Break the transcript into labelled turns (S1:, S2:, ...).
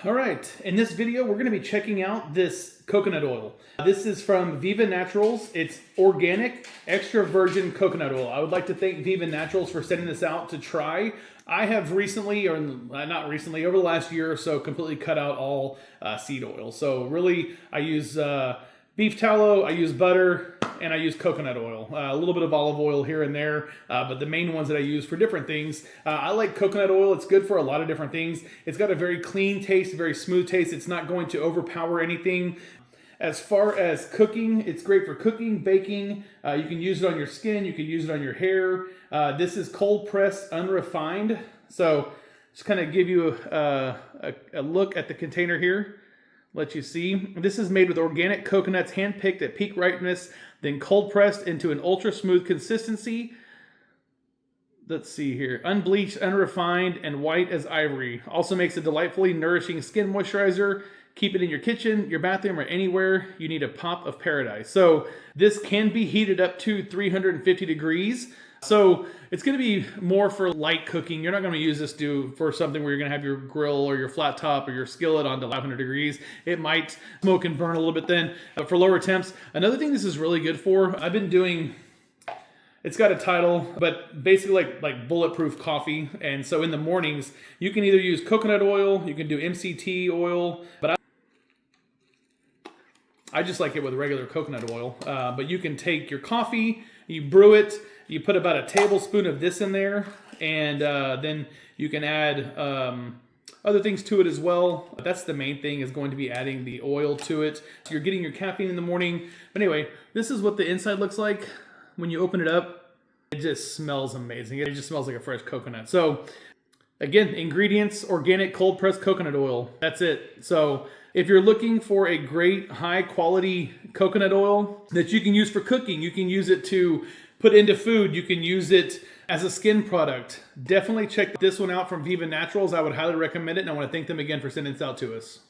S1: All right, in this video, we're gonna be checking out this coconut oil. This is from Viva Naturals. It's organic, extra virgin coconut oil. I would like to thank Viva Naturals for sending this out to try. I have recently, or not recently, over the last year or so, completely cut out all seed oil. So really, I use beef tallow, I use butter, and I use coconut oil. A little bit of olive oil here and there, but the main ones that I use for different things. I like coconut oil. It's good for a lot of different things. It's got a very clean taste, a very smooth taste. It's not going to overpower anything. As far as cooking, it's great for cooking, baking. You can use it on your skin. You can use it on your hair. This is cold pressed, unrefined. So just kind of give you a look at the container here. Let you see. This is made with organic coconuts hand-picked at peak ripeness, then cold pressed into an ultra smooth consistency. Let's see here. Unbleached, unrefined, and white as ivory. Also makes a delightfully nourishing skin moisturizer. Keep it in your kitchen, your bathroom, or anywhere you need a pop of paradise. So this can be heated up to 350 degrees. So it's going to be more for light cooking. You're not going to use this for something where you're going to have your grill or your flat top or your skillet on to 500 degrees. It might smoke and burn a little bit then. But for lower temps, another thing this is really good for, I've been doing, it's got a title, but basically like bulletproof coffee. And so in the mornings, you can either use coconut oil, you can do MCT oil, but I just like it with regular coconut oil. But you can take your coffee, you brew it, you put about a tablespoon of this in there, and then you can add other things to it as well. That's the main thing, is going to be adding the oil to it. So you're getting your caffeine in the morning. But anyway, this is what the inside looks like when you open it up. It just smells amazing. It just smells like a fresh coconut. So again, ingredients: organic cold pressed coconut oil. That's it. So if you're looking for a great high quality coconut oil that you can use for cooking, you can use it to put into food, you can use it as a skin product, definitely check this one out from Viva Naturals. I would highly recommend it, and I want to thank them again for sending this out to us.